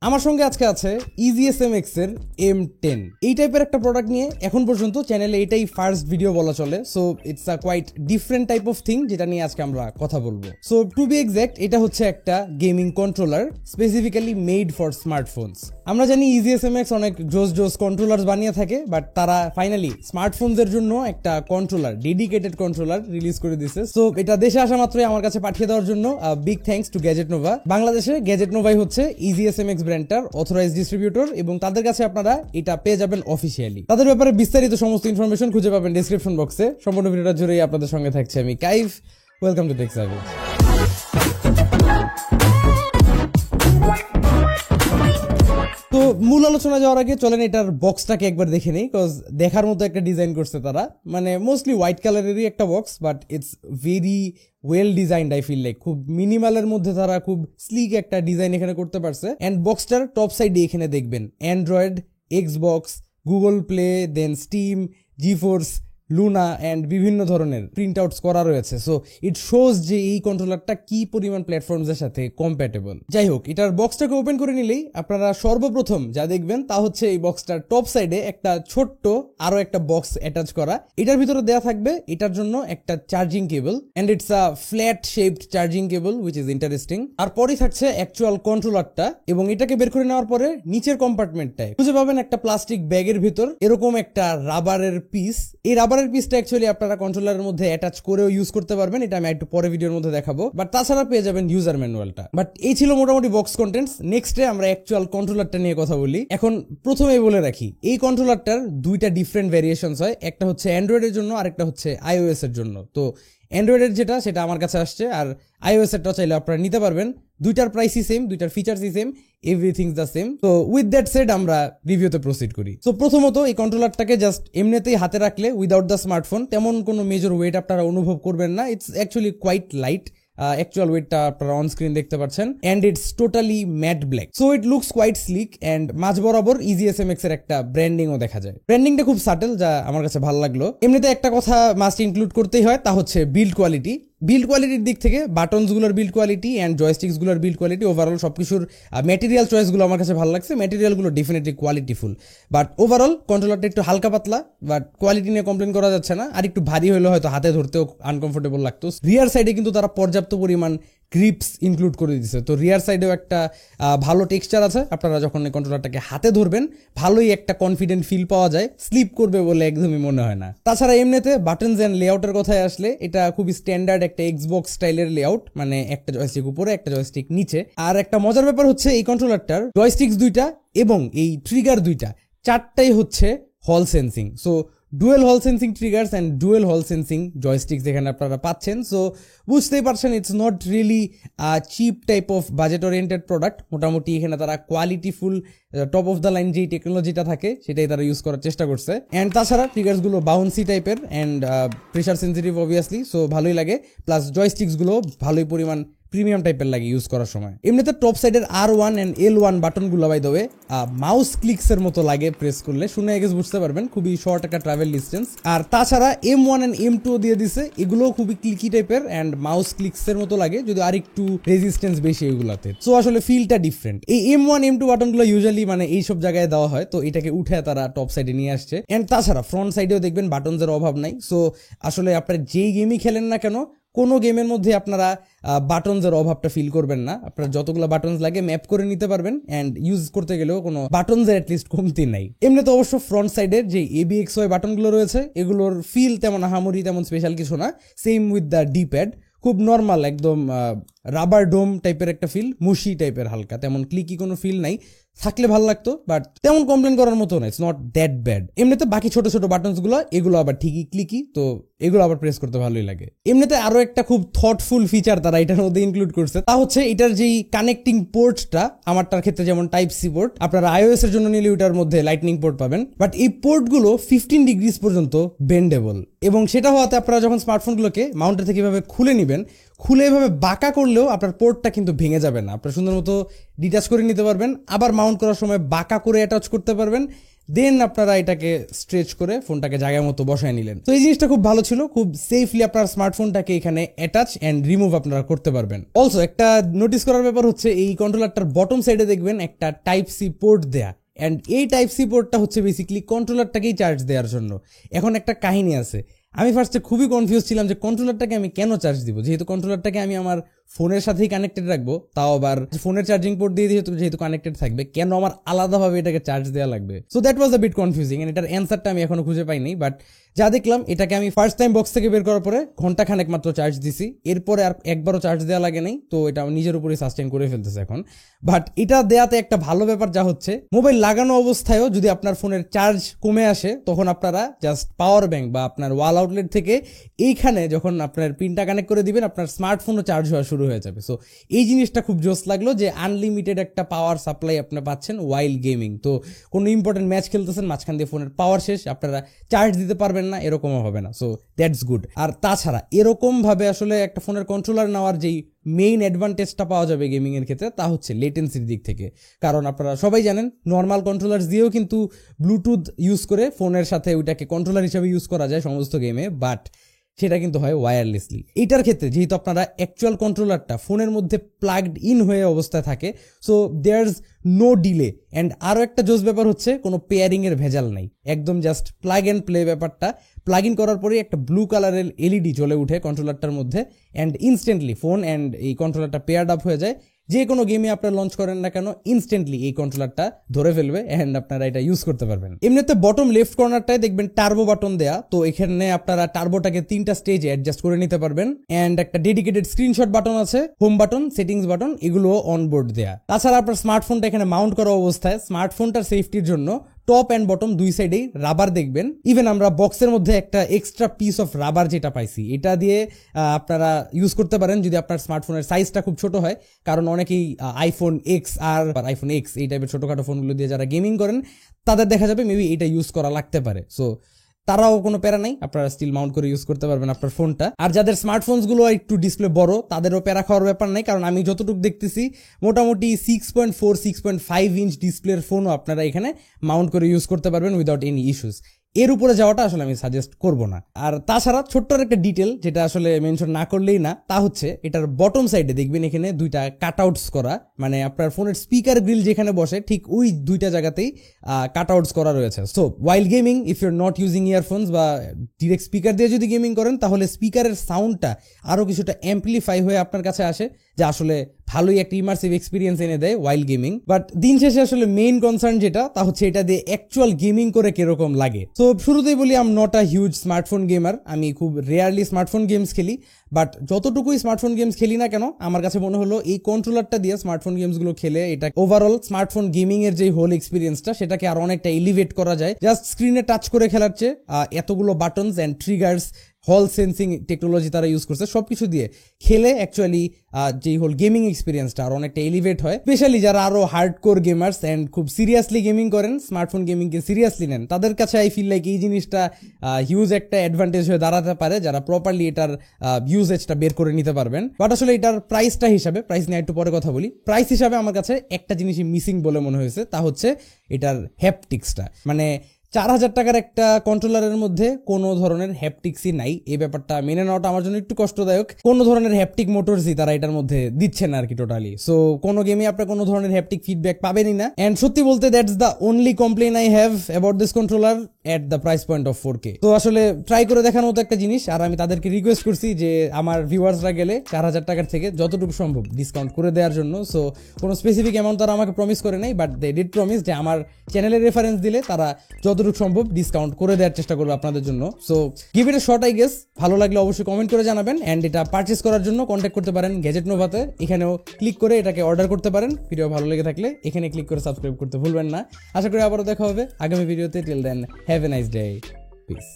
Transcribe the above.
আমার সঙ্গে আজকে আছে EasySMX এর M10 এই টাইপের একটা প্রোডাক্ট নিয়ে এখন পর্যন্ত চ্যানেলে এটাই ফার্স্ট ভিডিও বলা চলে। So it's a quite different type of thing যেটা নিয়ে আজকে আমরা কথা বলবো। সো টু বি এক্সাক্ট এটা হচ্ছে একটা gaming controller specifically made for smartphones. আমরা জানি EasySMX অনেক জোস কন্ট্রোলার বানিয়ে থাকে, বাট তারা ফাইনালি স্মার্টফোনদের জন্য একটা কন্ট্রোলার, ডেডিকেটেড কন্ট্রোলার রিলিজ করে দিয়েছে। সো এটা দেশে আসা মাত্রই আমার কাছে পাঠিয়ে দেওয়ার জন্য big thanks to gadget Nova. বাংলাদেশে গ্যাজেট নোভাই হচ্ছে EasySMX ব্র্যান্ডটার অথরাইজড ডিস্ট্রিবিউটর এবং তাদের কাছে আপনারা এটা পেয়ে যাবেন অফিসিয়ালি। তাদের ব্যাপারে বিস্তারিত সমস্ত ইনফরমেশন খুঁজে পাবেন ডেসক্রিপশন বক্সে। সম্পূর্ণ ভিডিওটা জুড়েই আপনাদের সঙ্গে থাকছে আমি Kaif. Welcome to tech service. তো মূল আলোচনা যাওয়ার আগে চলেন এটার বক্সটাকে একবার দেখে নেই, বিকজ দেখার মতো একটা ডিজাইন করছে তারা। মানে মোস্টলি হোয়াইট কালারেরই একটা box, but it's very well designed. I feel like খুব মিনিমালের মধ্যে তারা খুব স্লিক একটা ডিজাইন এখানে করতে পারছে। অ্যান্ড বক্সটার টপ সাইডে এখানে দেখবেন Android, Xbox, Google Play, then Steam, GeForce, Luna and বিভিন্ন ধরনের প্রিন্ট আউটস করা রয়েছে। সো ইট শোজ যে এই কন্ট্রোলারটা কি পরিমাণ প্ল্যাটফর্মসের সাথে কম্প্যাটেবল। যাই হোক, এটার বক্সটাকে ওপেন করে নিলেই আপনারা সর্বপ্রথম যা দেখবেন তা হচ্ছে এই বক্সটার টপ সাইডে একটা ছোট্ট আরো একটা বক্স অ্যাটাচ করা। এটার ভিতরে দেওয়া থাকবে এটার জন্য একটা charging cable, and it's a flat shaped charging cable which is interesting. আর পরেই থাকছে অ্যাকচুয়াল কন্ট্রোলারটা, এবং এটাকে বের করে নেওয়ার পরে নিচের কম্পার্টমেন্টটায় খুঁজে পাবেন একটা প্লাস্টিক ব্যাগের ভিতর এরকম একটা রাবারের পিস। এই রাবারের পিসটা অ্যাকচুয়ালি আপনারা কন্ট্রোলারের মধ্যে অ্যাটাচ করেও ইউজ করতে পারবেন, এটা আমি একটু পরে ভিডিওর মধ্যে দেখাবো। বাট তাছাড়া পেয়ে যাবেন ইউজার ম্যানুয়ালটা। বাট এই ছিল মোটামুটি বক্স কন্টেন্টস। নেক্সটে আমরা অ্যাকচুয়াল কন্ট্রোলারটা নিয়ে কথা বলি। এখন প্রথমেই বলে রাখি এই কন্ট্রোলারটার দুইটা ডিফারেন্ট ভ্যারিয়েশনস হয়, একটা হচ্ছে অ্যান্ড্রয়েডের জন্য আর একটা হচ্ছে iOS এর জন্য। তো অ্যান্ড্রয়েডের যেটা সেটা আমার কাছে আসছে, আর iOS এরটা চাইলে আপনারা নিতে পারবেন। দুইটার প্রাইসই সেম, দুইটার ফিচার্সই সেম, এভরিথিং দ্য সেম। তো উইথ দ্যাট সেড আমরা রিভিউতে প্রসিড করি। তো প্রথমত এই কন্ট্রোলারটাকে জাস্ট এমনিতেই হাতে রাখলে উইদাউট দ্য স্মার্টফোন তেমন কোনো মেজর ওয়েট আপনারা অনুভব করবেন না। It's actually quite light. Actual ওয়েটটা আপনারা অন স্ক্রিন দেখতে পাচ্ছেন, and it's totally matte black. So it looks quite sleek, and মাঝ বরাবর EasySMX এর একটা ব্র্যান্ডিংও দেখা যায়। ব্র্যান্ডিংটা খুব সাটেল, যা আমার কাছে ভালো লাগলো। এমনিতে একটা কথা মাস্ট ইনক্লুড করতেই হয়, তা হচ্ছে বিল্ড কোয়ালিটি। বিল্ড কোয়ালিটির দিক থেকে বাটনসগুলোর বিল্ড কোয়ালিটি অ্যান্ড জয়স্টিক্সগুলোর বিল্ড কোয়ালিটি, ওভারঅল সবকিছুর ম্যাটেরিয়াল চয়েসগুলো আমার কাছে ভালো লাগছে। ম্যাটেরিয়ালগুলো ডেফিনেটলি কোয়ালিটিফুল, বাট ওভারঅল কন্ট্রোলারটা একটু হালকা পাতলা, বাট কোয়ালিটি নিয়ে কমপ্লেন করা যাচ্ছে না। আর একটু ভারী হলে হয়তো হাতে ধরতেও আনকমফোর্টেবল লাগতো। রিয়ার সাইডে কিন্তু তারা পর্যাপ্ত পরিমাণ গ্রিপস ইনক্লুড করে দিচ্ছে, তো রিয়ার সাইডেও একটা ভালো টেক্সচার আছে। আপনারা যখন এই কন্ট্রোলারটাকে হাতে ধরবেন ভালোই একটা কনফিডেন্ট ফিল পাওয়া যায়, স্লিপ করবে বলে একদমই মনে হয় না। তাছাড়া এমনিতে বাটনস অ্যান্ড লেআউটের কথায় আসলে এটা খুবই স্ট্যান্ডার্ড একটা এক্সবক্স স্টাইলের লেআউট, মানে একটা জয়স্টিক উপরে একটা জয়স্টিক নিচে। আর একটা মজার ব্যাপার হচ্ছে এই কন্ট্রোলারটার জয়স্টিক্স দুইটা এবং এই ট্রিগার দুইটা চারটাই হচ্ছে hall sensing. So dual hall sensing triggers and dual hall sensing joysticks এখানে আপনারা পাচ্ছেন। সো বুঝতেই পারছেন it's not really cheap type of budget oriented product. মোটামুটি এখানে তারা কোয়ালিটিফুল টপ অফ দ্য লাইন যেই টেকনোলজিটা থাকে সেটাই তারা ইউজ করার চেষ্টা করছে। অ্যান্ড তাছাড়া ট্রিগার্সগুলো বাউন্সি টাইপের and pressure sensitive obviously, so ভালোই লাগে। প্লাস জয়স্টিক্সগুলো ভালোই পরিমাণ প্রিমিয়াম টাইপের লাগে ইউজ করার সময়। এমনিতে টপ সাইডের R1 অ্যান্ড L1 বাটনগুলো বাই দ্য ওয়ে মাউস ক্লিকসের মতো লাগে প্রেস করলে, শুনে গেছে বুঝতে পারবেন খুবই শর্ট একটা ট্রাভেল ডিস্টেন্স। আর তাছাড়া M1 অ্যান্ড M2 দিয়ে দিছে, এগুলোও খুবই ক্লিকি টাইপের অ্যান্ড মাউস ক্লিকসের মতো লাগে, যদি আরেকটু রেজিস্ট্যান্স বেশি এগুলাতে। সো আসলে ফিলটা ডিফারেন্ট। এই M1 M2 বাটনগুলো ইউজুয়ালি মানে এইসব জায়গায় দেওয়া হয়, তো এটাকে উঠে তারা টপ সাইডে নিয়ে আসছে। অ্যান্ড তাছাড়া ফ্রন্ট সাইডেও দেখবেন বাটনসের অভাব নাই। সো আসলে আপনারা যেই গেমই খেলেন না কেন কোনো গেমের মধ্যে আপনারা বাটনসের অভাবটা ফিল করবেন না। আপনারা যতগুলো বাটনস লাগে ম্যাপ করে নিতে পারবেন, অ্যান্ড ইউজ করতে গেলেও কোনো বাটনসের অ্যাটলিস্ট কমতি নাই। এমনি তো অবশ্য ফ্রন্ট সাইডের যে ABXY বাটনগুলো রয়েছে এগুলোর ফিল তেমন আহামরি তেমন স্পেশাল কিছু না। Same with the D pad, খুব নর্মাল একদম রাবার ডোম টাইপের একটা ফিল, মুশি টাইপের হালকা, তেমন ক্লিকি কোনো ফিল নাই। থাকলে ভালো লাগতো, বাট তেমন কমপ্লেন করার মতো না, ইটস নট দ্যাট ব্যাড। এমনিতে বাকি ছোট ছোট বাটনসগুলো এগুলো আবার ঠিকই ক্লিকি, তো এগুলো আবার প্রেস করতে ভালোই লাগে। এমনিতে আরো একটা খুব থটফুল ফিচার তারা এটার মধ্যে ইনক্লুড করছে, তা হচ্ছে এটার যেই কানেক্টিং পোর্টটা, আমারটার ক্ষেত্রে যেমন টাইপ সি পোর্ট, আপনারা iOS এর জন্য নিলে ওটার মধ্যে লাইটনিং পোর্ট পাবেন, বাট এই পোর্টগুলো 15 ডিগ্রিজ পর্যন্ত বেন্ডেবল। এবং সেটা হওয়াতে আপনারা যখন স্মার্টফোনগুলোকে মাউন্টের থেকে এভাবে খুলে নেবেন, খুলে এভাবে বাঁকা করলেও আপনার পোর্টটা কিন্তু ভেঙে যাবে না। আপনার সুন্দর মতো ডিটাচ করে নিতে পারবেন, আবার মাউন্ট করার সময় বাঁকা করে অ্যাটাচ করতে পারবেন, দেন আপনারা এটাকে স্ট্রেচ করে ফোনটাকে জায়গা মতো বসায় নিলেন। তো এই জিনিসটা খুব ভালো ছিল, খুব সেফলি আপনার স্মার্টফোনটাকে এখানে অ্যাটাচ অ্যান্ড রিমুভ আপনারা করতে পারবেন। অলসো একটা নোটিস করার ব্যাপার হচ্ছে এই কন্ট্রোলারটার বটম সাইডে দেখবেন একটা টাইপ সি পোর্ট দেয়া, অ্যান্ড এই টাইপ সি পোর্টটা হচ্ছে বেসিক্যালি কন্ট্রোলারটাকেই চার্জ দেওয়ার জন্য। এখন একটা কাহিনী আছে, আমি ফার্স্টে খুবই কনফিউজ ছিলাম যে কন্ট্রোলারটাকে আমি কেন চার্জ দিব, যেহেতু কন্ট্রোলারটাকে আমি আমার ফোনের সাথেই কানেক্টেড রাখবো, তাও আবার ফোনের চার্জিং পোর্ট দিয়ে যেহেতু কানেক্টেড থাকবে, কেন আমার আলাদাভাবে এটাকে চার্জ দেওয়া লাগবে। So that was a bit confusing, and এটার অ্যান্সারটা আমি এখনো খুঁজে পাইনি। বাট যা দেখলাম, এটাকে আমি ফার্স্ট টাইম বক্স থেকে বের করার পরে ঘন্টা খানেক মাত্র চার্জ দিছি, এরপরে আর একবারও চার্জ দেওয়া লাগে নাই। তো এটা নিজের উপরে সাস্টেন করে ফেলতেছে এখন। বাট এটা দেয়াতে একটা ভালো ব্যাপার যা হচ্ছে, মোবাইল লাগানো অবস্থায়ও যদি আপনার ফোনের চার্জ কমে আসে, তখন আপনারা জাস্ট পাওয়ার ব্যাংক বা আপনার ওয়াল আউটলেট থেকে এইখানে যখন আপনার পিনটা কানেক্ট করে দিবেন, আপনার স্মার্টফোনও চার্জ হওয়া শুরু হয়ে যাবে। সো এই জিনিসটা খুব জোস লাগলো যে আনলিমিটেড একটা পাওয়ার সাপ্লাই আপনি পাচ্ছেন ওয়াইল গেমিং। তো কোনো ইম্পর্টেন্ট ম্যাচ খেলতেছেন, মাঝখান দিয়ে ফোনের পাওয়ার শেষ, আপনারা চার্জ দিতে পারবেন না, এরকমও হবে না। So that's good. আর তাছাড়া এরকম ভাবে আসলে একটা ফোনের কন্ট্রোলার নেওয়ার যেই মেইন অ্যাডভান্টেজটা পাওয়া যাবে গেমিং এর ক্ষেত্রে, তা হচ্ছে লেটেন্সির দিক থেকে। কারণ আপনারা সবাই জানেন নর্মাল কন্ট্রোলার দিয়েও কিন্তু ব্লুটুথ ইউজ করে ফোনের সাথে ওইটাকে কন্ট্রোলার হিসেবে ইউজ করা যায় সমস্ত গেমে, বাট সেটা কিন্তু হয় ওয়্যারলেসলি। এটার ক্ষেত্রে যেহেতু আপনারা অ্যাকচুয়াল কন্ট্রোলারটা ফোনের মধ্যে প্লাগড ইন হয়ে অবস্থায় থাকে, so there's no delay. And আরও একটা জোস ব্যাপার হচ্ছে কোনো পেয়ারিং এর ভেজাল নাই, একদম জাস্ট প্লাগ অ্যান্ড প্লে ব্যাপারটা। প্লাগ ইন করার পরে একটা ব্লু কালারের এলইডি জ্বলে উঠে কন্ট্রোলারটার মধ্যে, অ্যান্ড ইনস্ট্যান্টলি ফোন অ্যান্ড এই কন্ট্রোলারটা পেয়ার্ড আপ হয়ে যায়। যে কোনো গেমে আপনারা লঞ্চ করেন না কেন, ইনস্ট্যান্টলি এই কন্ট্রোলারটা ধরে ফেলবে অ্যান্ড আপনারা এটা ইউজ করতে পারবেন। এমনিতে বটম লেফট কর্নারটায় দেখবেন টার্বো বাটন দেয়া, তো এখানে আপনারা টার্বোটাকে 3টা স্টেজে অ্যাডজাস্ট করে নিতে পারবেন। অ্যান্ড একটা ডেডিকেটেড স্ক্রিনশট বাটন আছে, হোম বাটন, সেটিংস বাটন, এগুলো অনবোর্ড দেয়া। তাছাড়া আপনার স্মার্টফোনটা এখানে মাউন্ট করা অবস্থায় স্মার্টফোনটার সেফটির জন্য টপ অ্যান্ড বটম দুই সাইডেই রাবার দেখবেন। ইভেন আমরা বক্সের মধ্যে একটা এক্সট্রা পিস অফ রাবার যেটা পাইছি, এটা দিয়ে আপনারা ইউজ করতে পারেন যদি আপনার স্মার্টফোনের সাইজটা খুব ছোট হয়। কারণ অনেকেই আইফোন এক্স আর আইফোন এক্স এই টাইপের ছোটখাটো ফোনগুলো দিয়ে যারা গেমিং করেন, তাদের দেখা যাবে মেবি এটা ইউজ করা লাগতে পারে। সো তারাও কোনো প্যারা নাই, আপনারা স্টিল মাউন্ট করে ইউজ করতে পারবেন আপনার ফোনটা। আর যাদের স্মার্টফোনসগুলো একটু ডিসপ্লে বড়, তাদেরও প্যারা খাওয়ার ব্যাপার নাই, কারণ আমি যতটুকু দেখতেছি মোটামুটি 6.4 6.5 ইঞ্চ ডিসপ্লের ফোনও আপনারা এখানে মাউন্ট করে ইউজ করতে পারবেন উইদাউট এনি ইস্যুস। এর উপরে যাওয়াটা আসলে আমি সাজেস্ট করব না। আর তাছাড়া ছোট্ট একটা ডিটেল যেটা আসলে মেনশন না করলেই না, তা হচ্ছে এটার বটম সাইডে দেখবেন এখানে দুইটা কাটআউটস করা, মানে আপনার ফোনের স্পিকার গ্রিল যেখানে বসে ঠিক ওই দুইটা জায়গাতেই কাটআউটস করা রয়েছে। So while gaming, if your not using earphones বা ডিরেক্ট স্পিকার দিয়ে যদি গেমিং করেন, তাহলে স্পিকারের সাউন্ডটা আরও কিছুটা অ্যাম্পলিফাই হয়ে আপনার কাছে আসে, যা আসলে ভালোই একটা ইমার্সিভ এক্সপিরিয়েন্স এনে দেয় ওয়াইল গেমিং। বাট দিন শেষে আসলে মেইন কনসার্ন যেটা, তা হচ্ছে এটা দিয়ে অ্যাকচুয়াল গেমিং করে কিরকম লাগে। তো শুরুতেই বলি, I'm not a huge smartphone gamer, আমি খুব রেয়ারলি স্মার্টফোন গেমস খেলি। বাট যতটুকুই স্মার্টফোন গেমস খেলি না কেন, আমার কাছে মনে হলো এই কন্ট্রোলারটা দিয়ে স্মার্টফোন গেমসগুলো খেলে এটা ওভারঅল স্মার্টফোন গেমিং এর যে হোল এক্সপিরিয়েন্সটা, সেটাকে আর অনেকটা এলিভেট করা যায়। জাস্ট স্ক্রিনে টাচ করে খেলার চেয়ে এতগুলো বাটনস অ্যান্ড ট্রিগার্স, হল সেন্সিং টেকনোলজি তারা ইউজ করছে, সবকিছু দিয়ে খেলে অ্যাকচুয়ালি যেই হোল গেমিং এক্সপিরিয়েন্সটা আর অনেকটা এলিভেট হয়। স্পেশালি যারা আরো হার্ডকোর গেমার্স অ্যান্ড খুব সিরিয়াসলি গেমিং করেন, স্মার্টফোন গেমিংকে সিরিয়াসলি নেন, তাদের কাছে আই ফিল লাইক এই জিনিসটা হিউজ একটা অ্যাডভান্টেজ হয়ে দাঁড়াতে পারে, যারা প্রপারলি এটার ইউজেজটা বের করে নিতে পারবেন। বাট আসলে এটার প্রাইসটা হিসাবে, প্রাইস নিয়ে একটু পরে কথা বলি, প্রাইস হিসাবে আমার কাছে একটা জিনিসই মিসিং বলে মনে হয়েছে, তা হচ্ছে এটার হ্যাপটিক্সটা। মানে 4000 টাকার একটা কন্ট্রোলারের মধ্যে কোনো ধরনের হ্যাপটিক্সই নাই। এই ব্যাপারটা মেনে নেওয়াটা আমার জন্য একটু কষ্টদায়ক। কোনো ধরনের হ্যাপটিক মোটরসই তারা এটার মধ্যে দিচ্ছে না আর কি টোটালি। সো কোনো গেমে আপনার কোনো ধরনের হ্যাপটিক ফিডব্যাক পাবেনই না। এন্ড সত্যি বলতে that's the only complain I have about this controller at the price point of 4K। তো আসলে ট্রাই করে দেখার মতো একটা জিনিস। আর আমি তাদেরকে রিকোয়েস্ট করছি যে আমার ভিউয়ার্সরা গেলে 4000 টাকার থেকে যতটুকু সম্ভব ডিসকাউন্ট করে দেওয়ার জন্য। সো কোনো স্পেসিফিক অ্যামাউন্ট তারা আমাকে প্রমিস করে নাই, বাট দে ডিড প্রমিস যে আমার চ্যানেলের রেফারেন্স দিলে তারা যতটুকু সম্ভব ডিসকাউন্ট করে দেওয়ার চেষ্টা করবে আপনাদের জন্য। So give it A shot I guess. ভালো লাগলে অবশ্যই কমেন্ট করে জানাবেন। অ্যান্ড এটা পারচেস করার জন্য কন্ট্যাক্ট করতে পারেন গ্যাজেট নোভাতে, এখানেও ক্লিক করে এটাকে অর্ডার করতে পারেন। ভিডিও ভালো লেগে থাকলে এখানে ক্লিক করে সাবস্ক্রাইব করতে ভুলবেন না। আশা করি আবারও দেখা হবে আগামী ভিডিওতে। Till then have a nice day, piece.